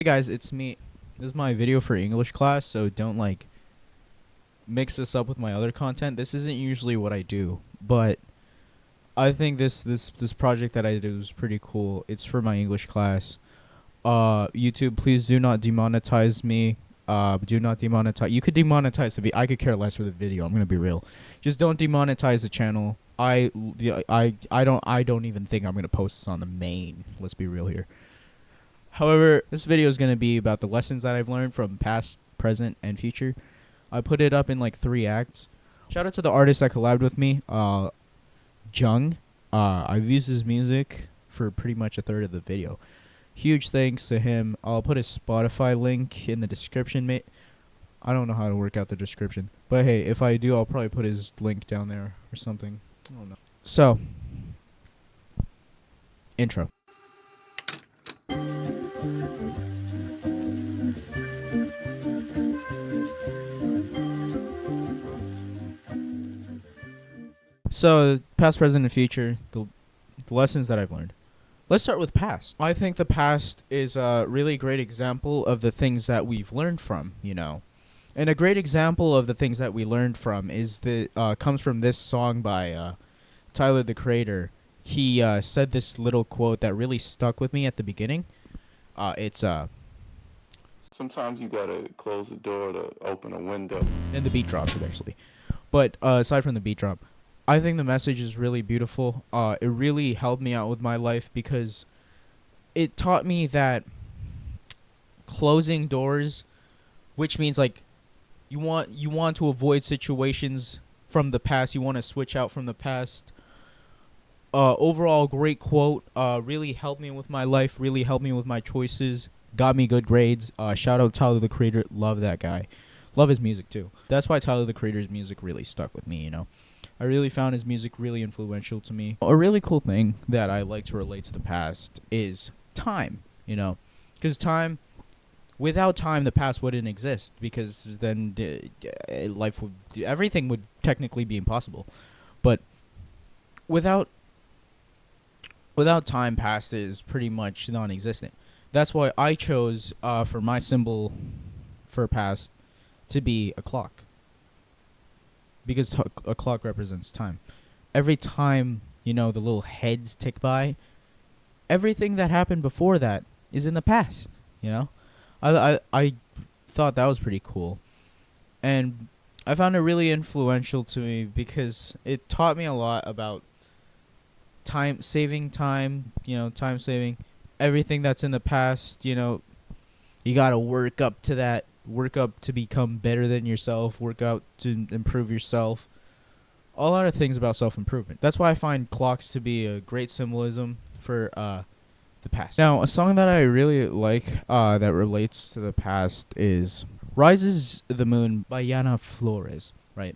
Hey guys, it's me. This is my video for English class, so don't mix this up with my other content. This isn't usually what I do, but I think this project that I did was pretty cool. It's for my English class. YouTube, please do not demonetize me. Do not demonetize. You could demonetize the video. I could care less for the video. I'm gonna be real. Just don't demonetize the channel. I don't even think I'm gonna post this on the main. Let's be real here. However, this video is going to be about the lessons that I've learned from past, present, and future. I put it up in like 3 acts. Shout out to the artist that collabed with me, Jhung. I've used his music for pretty much a third of the video. Huge thanks to him. I'll put his Spotify link in the description, mate. I don't know how to work out the description. But hey, if I do, I'll probably put his link down there or something. I don't know. So, intro. So, past, present, and future, the lessons that I've learned. Let's start with past. I think the past is a really great example of the things that we've learned from, you know. And a great example of the things that we learned from is comes from this song by Tyler, the Creator. He said this little quote that really stuck with me at the beginning. Sometimes you gotta close the door to open a window. And the beat drops eventually. But aside from the beat drop, I think the message is really beautiful. It really helped me out with my life because it taught me that closing doors, which means like you want to avoid situations from the past. You want to switch out from the past. Overall, great quote. Really helped me with my life. Really helped me with my choices. Got me good grades. Shout out Tyler, the Creator. Love that guy. Love his music too. That's why Tyler, the Creator's music really stuck with me, you know. I really found his music really influential to me. A really cool thing that I like to relate to the past is time, you know. Because without time, the past wouldn't exist. Because then everything would technically be impossible. But without time, past is pretty much non-existent. That's why I chose for my symbol for past to be a clock. Because a clock represents time. Every time, you know, the little heads tick by, everything that happened before that is in the past, you know? I thought that was pretty cool. And I found it really influential to me because it taught me a lot about time saving, everything that's in the past, you know, you got to work up to become better than yourself, work out to improve yourself. A lot of things about self-improvement. That's why I find clocks to be a great symbolism for the past. Now, a song that I really like that relates to the past is Rises the Moon by Yana Flores, right?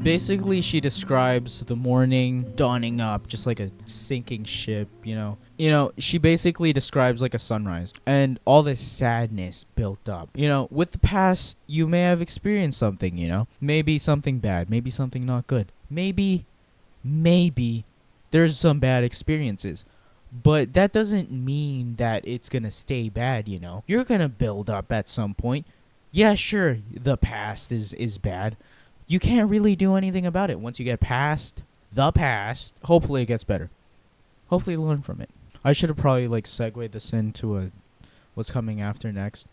Basically, she describes the morning dawning up just like a sinking ship, you know. She basically describes like a sunrise and all this sadness built up. You know, with the past, you may have experienced something, you know. Maybe something bad, maybe something not good. Maybe there's some bad experiences. But that doesn't mean that it's going to stay bad, you know. You're going to build up at some point. Yeah, sure, the past is bad. You can't really do anything about it. Once you get past the past, hopefully it gets better. Hopefully you learn from it. I should have probably segued this into what's coming after next.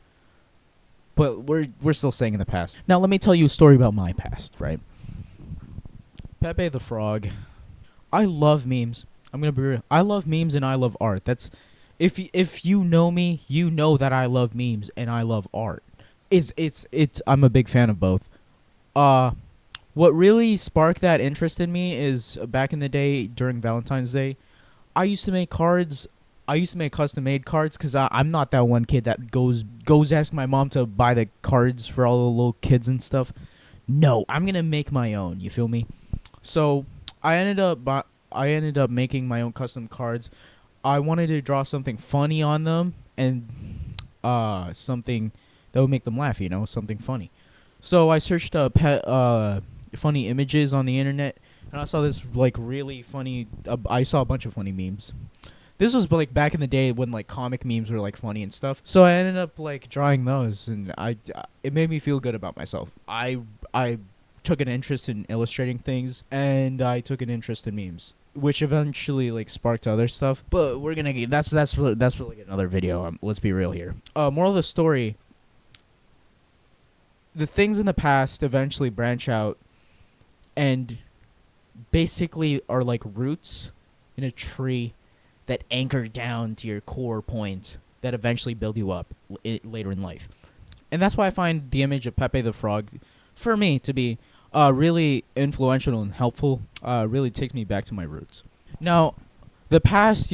But we're still staying in the past. Now let me tell you a story about my past, right? Pepe the Frog. I love memes. I'm gonna be real. I love memes and I love art. That's if you know me, you know that I love memes and I love art. I'm a big fan of both. What really sparked that interest in me is back in the day during Valentine's Day, I used to make cards. I used to make custom-made cards because I'm not that one kid that goes ask my mom to buy the cards for all the little kids and stuff. No, I'm gonna make my own. You feel me? So I ended up making my own custom cards. I wanted to draw something funny on them and something that would make them laugh. You know, something funny. So I searched up funny images on the internet, and I saw this like really funny. I saw a bunch of funny memes. This was like back in the day when like comic memes were like funny and stuff. So I ended up like drawing those, and it made me feel good about myself. I took an interest in illustrating things, and I took an interest in memes, which eventually like sparked other stuff. But we're gonna get that's for like another video. Let's be real here. Moral of the story: the things in the past eventually branch out, and basically are like roots in a tree that anchor down to your core point that eventually build you up later in life. And that's why I find the image of Pepe the Frog, for me, to be really influential and helpful. Really takes me back to my roots. Now, the past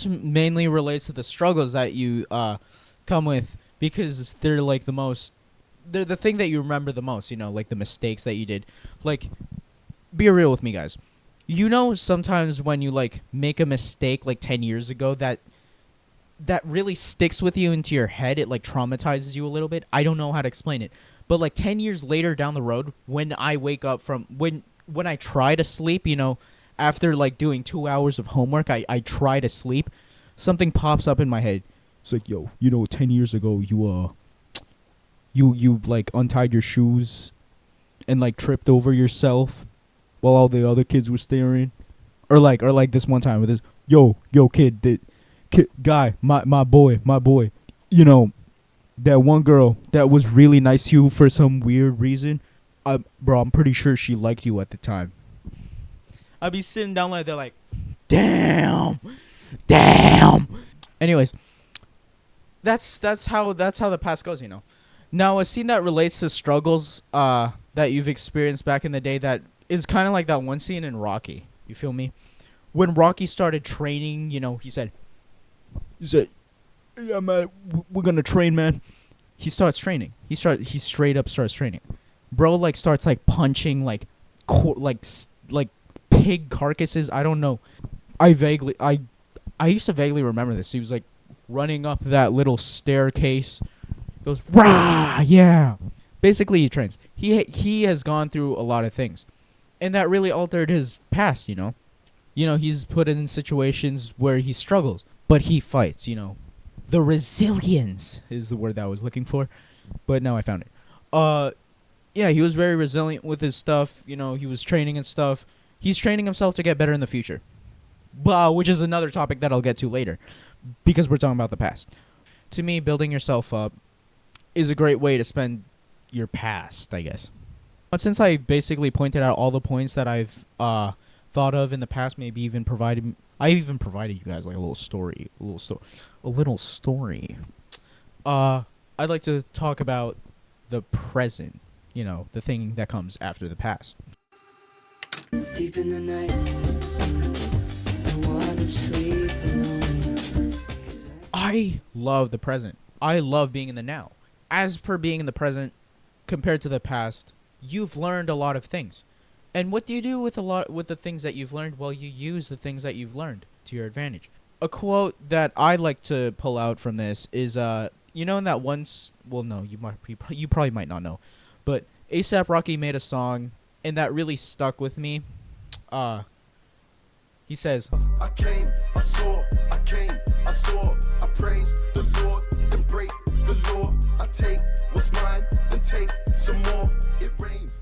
mainly relates to the struggles that you come with, because they're like they're the thing that you remember the most, like the mistakes that you did. Like, be real with me, guys. Sometimes when you like make a mistake like 10 years ago that really sticks with you into your head, it like traumatizes you a little bit. I don't know how to explain it. But like 10 years later down the road, when I wake up from when I try to sleep, after like doing 2 hours of homework, I try to sleep, something pops up in my head. It's like, yo, 10 years ago you like untied your shoes and like tripped over yourself while all the other kids were staring, or like this one time with this, yo kid, guy, my boy, that one girl that was really nice to you for some weird reason, bro, I'm pretty sure she liked you at the time. I'd be sitting down like, they're like, damn. Anyways, that's how the past goes, Now, a scene that relates to struggles that you've experienced back in the day that is kind of like that one scene in Rocky. You feel me? When Rocky started training, he said, yeah, man, we're going to train, man. He starts training. He straight up starts training. Bro, like, starts, like, punching, like pig carcasses. I don't know. I used to vaguely remember this. He was, like, running up that little staircase. Goes, rah, yeah. Basically, he trains. He has gone through a lot of things, and that really altered his past. He's put in situations where he struggles, but he fights. The resilience is the word that I was looking for, but now I found it. Yeah, he was very resilient with his stuff. He was training and stuff. He's training himself to get better in the future, which is another topic that I'll get to later, because we're talking about the past. To me, building yourself up is a great way to spend your past, I guess. But since I basically pointed out all the points that I've thought of in the past, I even provided you guys like a little story. I'd like to talk about the present, the thing that comes after the past. Deep in the night, I wanna sleep alone. I love the present. I love being in the now. As per being in the present, compared to the past, you've learned a lot of things. And what do you do with the things that you've learned? Well, you use the things that you've learned to your advantage. A quote that I like to pull out from this is, in that once, well, no, you probably might not know, but A$AP Rocky made a song, and that really stuck with me. He says, I came, I saw, I praise the Lord, then break the law. I take what's mine, then take some more. It rains.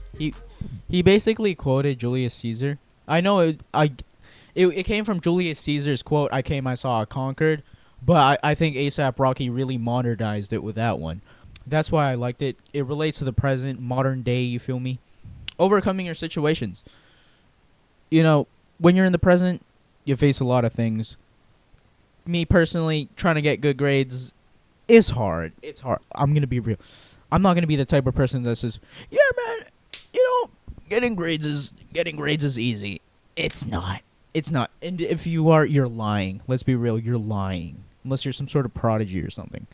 He basically quoted Julius Caesar. I know it came from Julius Caesar's quote, I came, I saw, I conquered. But I think A$AP Rocky really modernized it with that one. That's why I liked it. It relates to the present, modern day, you feel me? Overcoming your situations. When you're in the present, you face a lot of things. Me personally, trying to get good grades is hard. It's hard. I'm going to be real. I'm not going to be the type of person that says, yeah, man, getting grades is easy. It's not. It's not. And if you are, you're lying. Let's be real. You're lying. Unless you're some sort of prodigy or something.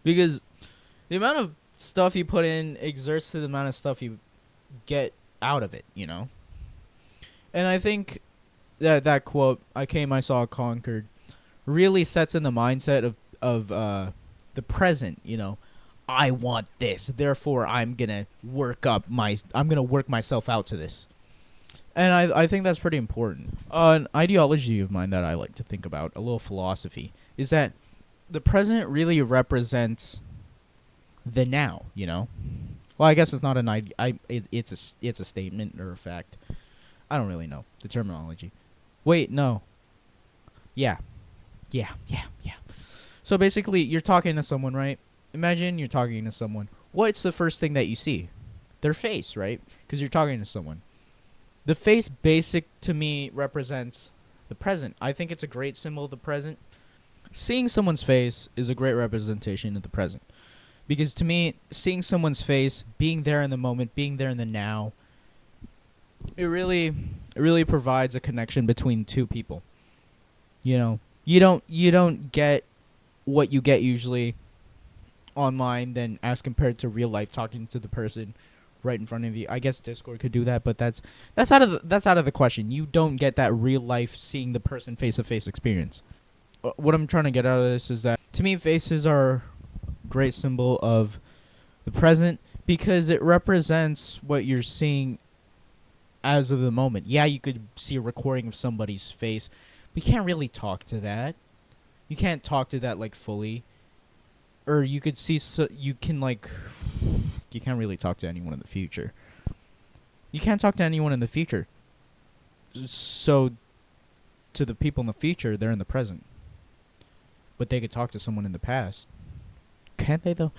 Because the amount of stuff you put in exerts to the amount of stuff you get out of it, And I think that quote, I came, I saw, conquered, really sets in the mindset of the present, I want this, therefore I'm gonna work myself out to this. And I think that's pretty important. An ideology of mine that I like to think about, a little philosophy, is that the present really represents the now, you know? Well, I guess it's not it's a statement or a fact. I don't really know the terminology. Wait, no. Yeah. So basically, you're talking to someone, right? Imagine you're talking to someone. What's the first thing that you see? Their face, right? Because you're talking to someone. The face, basic to me, represents the present. I think it's a great symbol of the present. Seeing someone's face is a great representation of the present. Because to me, seeing someone's face, being there in the moment, being there in the now, it really provides a connection between two people. You know, you don't get what you get usually online than as compared to real life talking to the person right in front of you. I guess Discord could do that, but that's out of the question. You don't get that real life seeing the person face to face experience. What I'm trying to get out of this is that to me, faces are a great symbol of the present because it represents what you're seeing as of the moment. Yeah, you could see a recording of somebody's face, but you can't really talk to that. You can't talk to that like fully. Or you could see, you can't really talk to anyone in the future. You can't talk to anyone in the future. So, to the people in the future, they're in the present. But they could talk to someone in the past. Can't they though?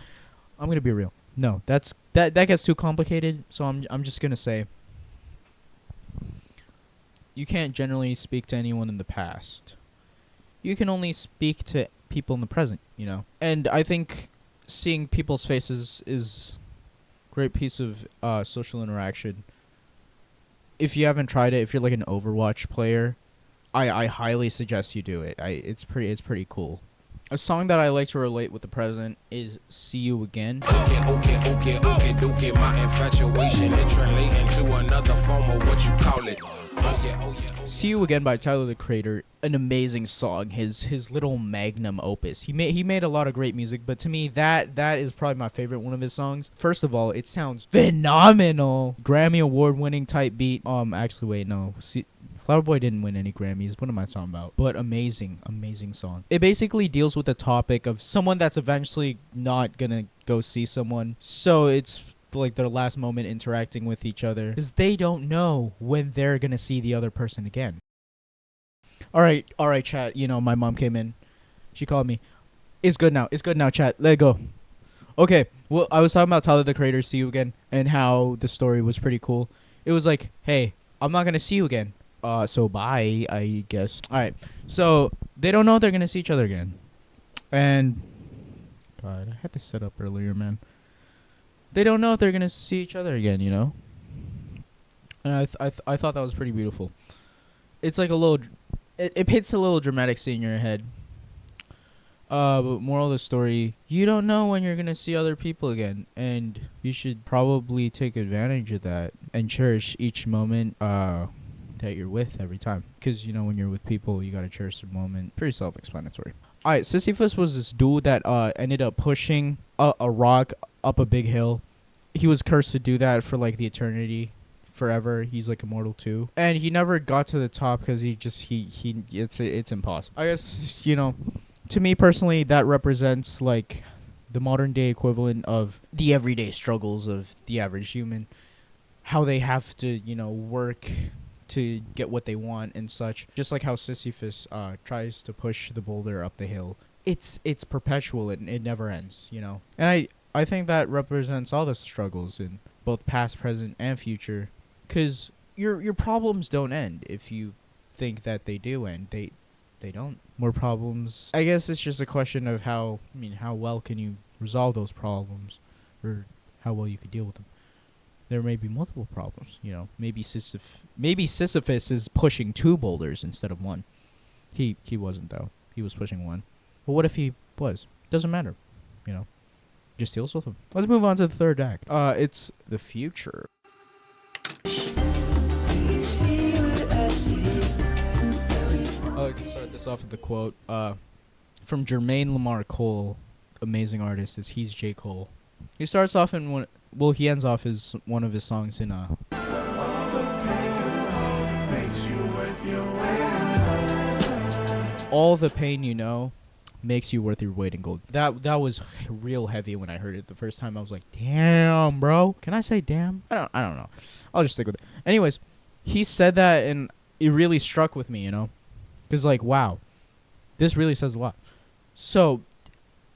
I'm gonna be real. No, that gets too complicated. So I'm just gonna say, you can't generally speak to anyone in the past. You can only speak to people in the present, you know. And I think seeing people's faces is a great piece of social interaction. If you haven't tried it, if you're like an Overwatch player, I highly suggest you do it. It's pretty cool. A song that I like to relate with the present is "See You Again." Okay, my infatuation it translate into another form of what you call it. "See You Again" by Tyler the Creator, an amazing song. His little magnum opus. He made a lot of great music, but to me that is probably my favorite one of his songs. First of all, it sounds phenomenal. Grammy award winning type beat. Actually wait, no. Flower Boy didn't win any Grammys. What am I talking about? But amazing song. It basically deals with the topic of someone that's eventually not gonna go see someone. So it's like their last moment interacting with each other because they don't know when they're gonna see the other person again. All right, chat. You know, my mom came in. She called me. It's good now, chat. Let it go. Okay, well, I was talking about Tyler the Creator, "See You Again," and how the story was pretty cool. It was like, hey, I'm not gonna see you again. So bye, I guess. Alright, so they don't know if they're gonna see each other again. And God, I had this set up earlier, man. They don't know if they're gonna see each other again, you know? And I thought that was pretty beautiful. It's like a little, it hits a little dramatic scene in your head. But moral of the story, you don't know when you're gonna see other people again, and you should probably take advantage of that and cherish each moment that you're with every time. Because, you know, when you're with people, you gotta cherish the moment. Pretty self-explanatory. Alright, Sisyphus was this dude that ended up pushing a rock up a big hill. He was cursed to do that for like the eternity, forever. He's like immortal too, and he never got to the top because it's impossible. I guess, you know, to me personally, that represents like the modern day equivalent of the everyday struggles of the average human, how they have to, you know, work to get what they want and such. Just like how Sisyphus tries to push the boulder up the hill. It's perpetual and it never ends, you know. And I think that represents all the struggles in both past, present, and future. Because your problems don't end if you think that they do end. They don't. More problems. I guess it's just a question of how well can you resolve those problems, or how well you could deal with them. There may be multiple problems, you know. Maybe Sisyphus is pushing 2 boulders instead of 1. He wasn't though. He was pushing 1. But what if he was? Doesn't matter, you know. Just deals with them. Let's move on to the third act. It's the future. I like to start this off with the quote from Jermaine Lamar Cole, amazing artist. He's J. Cole. He starts off in one. Well, he ends off his one of his songs in all the pain you know makes you worth your weight in gold. That was real heavy when I heard it the first time. I was like, damn, bro. Can I say damn? I don't know. I'll just stick with it. Anyways, he said that and it really struck with me, you know, because like, wow, this really says a lot. So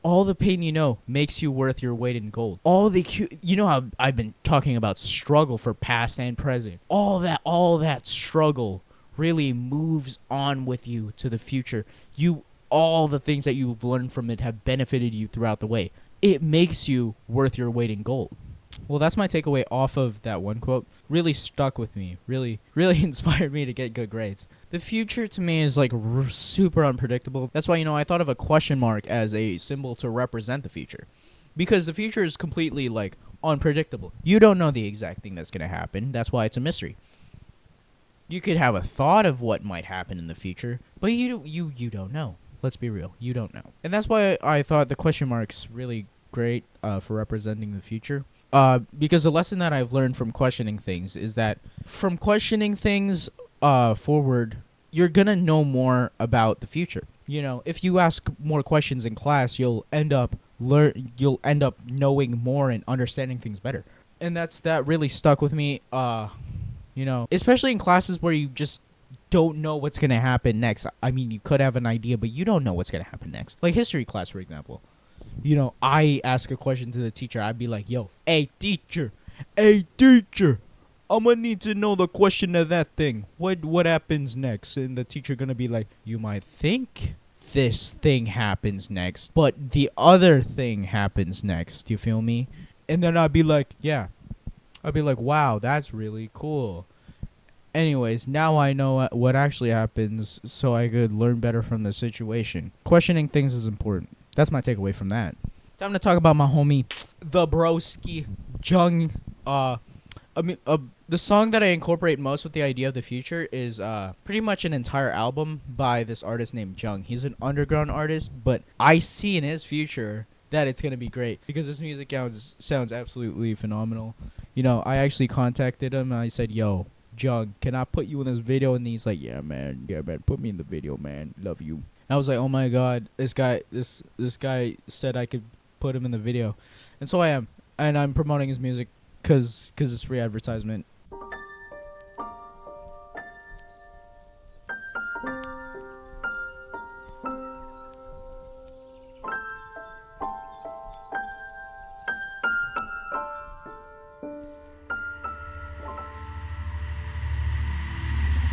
all the pain you know makes you worth your weight in gold. All the you know how I've been talking about struggle for past and present. All that struggle really moves on with you to the future. All the things that you've learned from it have benefited you throughout the way. It makes you worth your weight in gold. Well, that's my takeaway off of that one quote. Really stuck with me. Really inspired me to get good grades. The future to me is like super unpredictable. That's why, you know, I thought of a question mark as a symbol to represent the future. Because the future is completely like unpredictable. You don't know the exact thing that's going to happen. That's why it's a mystery. You could have a thought of what might happen in the future, but you don't know. Let's be real. You don't know. And that's why I thought the question mark's really great for representing the future. Because the lesson that I've learned from questioning things is that from questioning things forward, you're going to know more about the future. You know, if you ask more questions in class, you'll end up knowing more and understanding things better. And that really stuck with me. You know, especially in classes where you just don't know what's going to happen next. I mean, you could have an idea, but you don't know what's going to happen next. Like history class, for example. You know, I ask a question to the teacher. I'd be like, yo, hey, teacher, I'm going to need to know the question of that thing. What happens next? And the teacher going to be like, you might think this thing happens next, but the other thing happens next. You feel me? And then I'd be like, yeah. I'd be like, wow, that's really cool. Anyways, now I know what actually happens so I could learn better from the situation. Questioning things is important. That's my takeaway from that. Time to talk about my homie, the broski, Jhung. The song that I incorporate most with the idea of the future is pretty much an entire album by this artist named Jhung. He's an underground artist, but I see in his future that it's going to be great because his music sounds absolutely phenomenal. You know, I actually contacted him and I said, yo, Jhung, can I put you in this video? And he's like, yeah, man, put me in the video, man. Love you. And I was like, oh my God, this guy said I could put him in the video. And so I am. And I'm promoting his music because it's free advertisement.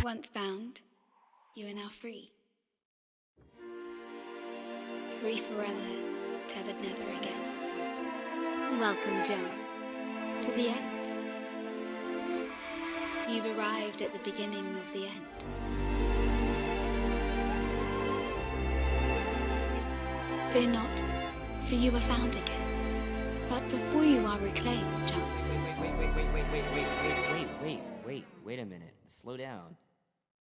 Once bound, you are now free. Free forever, tethered never again. Welcome, Jhung, to the end. You've arrived at the beginning of the end. Fear not, for you are found again. But before you are reclaimed, Jhung. Wait a minute. Slow down.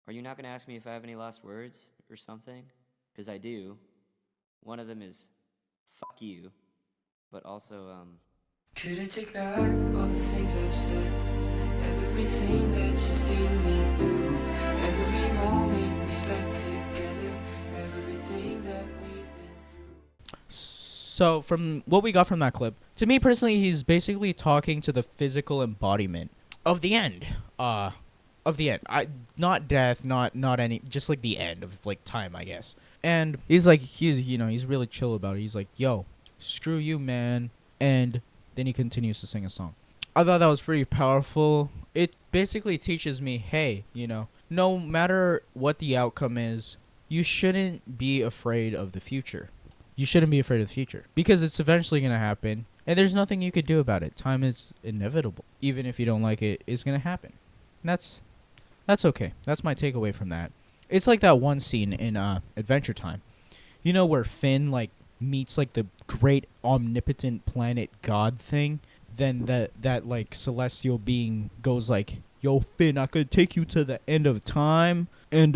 Are you not going to ask me if I have any last words or something? Because I do. One of them is, fuck you. But also, Could I take back all the things I've said? Everything that you've seen me do. Every moment we spent together. Everything that we've been through. So from what we got from that clip, to me personally, he's basically talking to the physical embodiment of the end. Of the end. Not death, not any, just like the end of like time, I guess. And he's like, he's really chill about it. He's like, yo, screw you, man. And then he continues to sing a song. I thought that was pretty powerful. It basically teaches me, hey, no matter what the outcome is, you shouldn't be afraid of the future. You shouldn't be afraid of the future because it's eventually going to happen and there's nothing you could do about it. Time is inevitable. Even if you don't like it, it's going to happen. And that's okay. That's my takeaway from that. It's like that one scene in Adventure Time. You know where Finn like meets like the great omnipotent planet god thing? Then that like celestial being goes like, yo, Finn, I could take you to the end of time and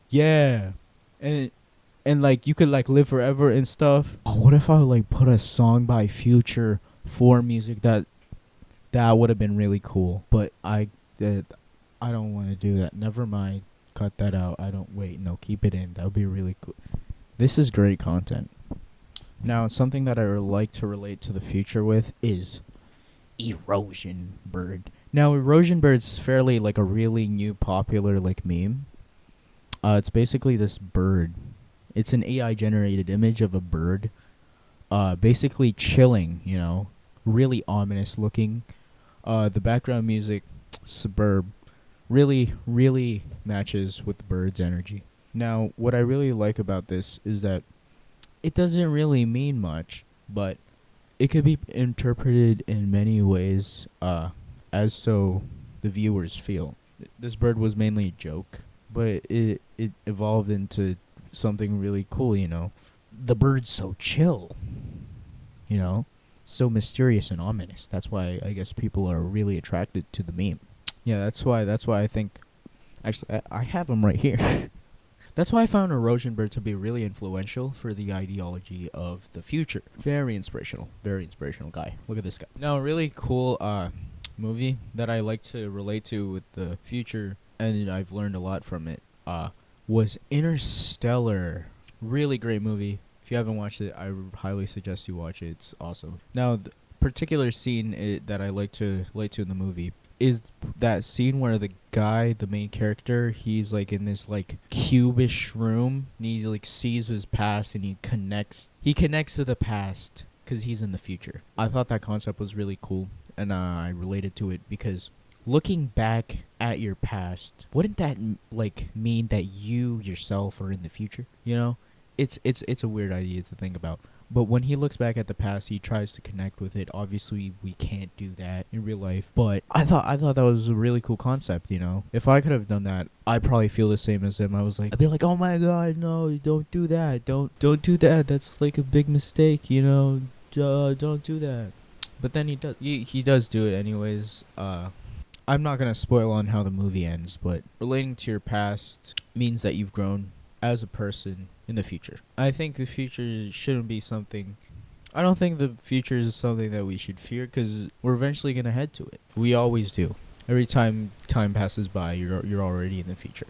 yeah. And like you could like live forever and stuff. Oh, what if I like put a song by Future for music, that would have been really cool. But I don't want to do that. Never mind. Cut that out. I don't wait. No, keep it in. That would be really cool. This is great content. Now, something that I would like to relate to the future with is erosion bird. Now, erosion bird is fairly like a really new popular like meme. It's basically this bird. It's an AI generated image of a bird, basically chilling. You know, really ominous looking. The background music, suburb, really matches with the bird's energy. Now, what I really like about this is that it doesn't really mean much, but it could be interpreted in many ways, as so the viewers feel. This bird was mainly a joke, but it evolved into something really cool, you know. The bird's so chill, you know, so mysterious and ominous. That's why I guess people are really attracted to the meme. Yeah, that's why I think, actually, I have them right here. That's why I found erosion bird to be really influential for the ideology of the future. Very inspirational guy. Look at this guy. Now, a really cool movie that I like to relate to with the future, and I've learned a lot from it, was Interstellar. Really great movie. If you haven't watched it, I highly suggest you watch it. It's awesome. Now, the particular scene that I like to relate to in the movie is that scene where the guy, the main character, he's like in this like cubish room, and he like sees his past, and he connects to the past because he's in the future. I thought that concept was really cool, and I related to it because looking back at your past, wouldn't that like mean that you yourself are in the future? You know, it's a weird idea to think about. But when he looks back at the past, he tries to connect with it. Obviously, we can't do that in real life. But I thought that was a really cool concept, you know? If I could have done that, I'd probably feel the same as him. I'd be like, oh my god, no, don't do that. Don't do that. That's like a big mistake, you know? Don't do that. But then he does. He does do it anyways. I'm not going to spoil on how the movie ends, but relating to your past means that you've grown as a person in the future. I think the future shouldn't be something... I don't think the future is something that we should fear, because we're eventually going to head to it. We always do. Every time passes by, you're already in the future.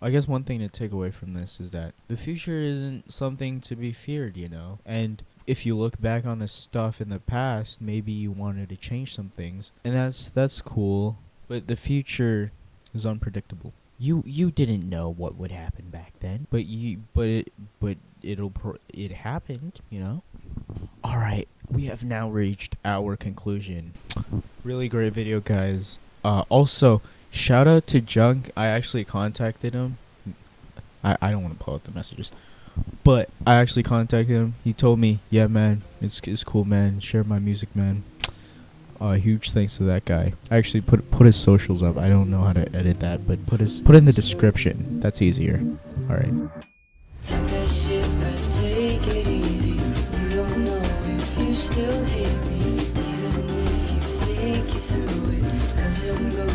I guess one thing to take away from this is that the future isn't something to be feared, you know? And if you look back on the stuff in the past, maybe you wanted to change some things, and that's cool, but the future is unpredictable. You didn't know what would happen back then, but it happened, you know? All right, we have now reached our conclusion. Really great video, guys. Also, shout out to Jhung. I actually contacted him. I don't want to pull out the messages, but I actually contacted him. He told me, yeah, man, it's cool, man. Share my music, man. Huge thanks to that guy. I actually put his socials up. I don't know how to edit that, but put in the description. That's easier. All right. Talk that shit, but take it easy. You don't know if you still hate me, even if you think you're through it. Comes and goes.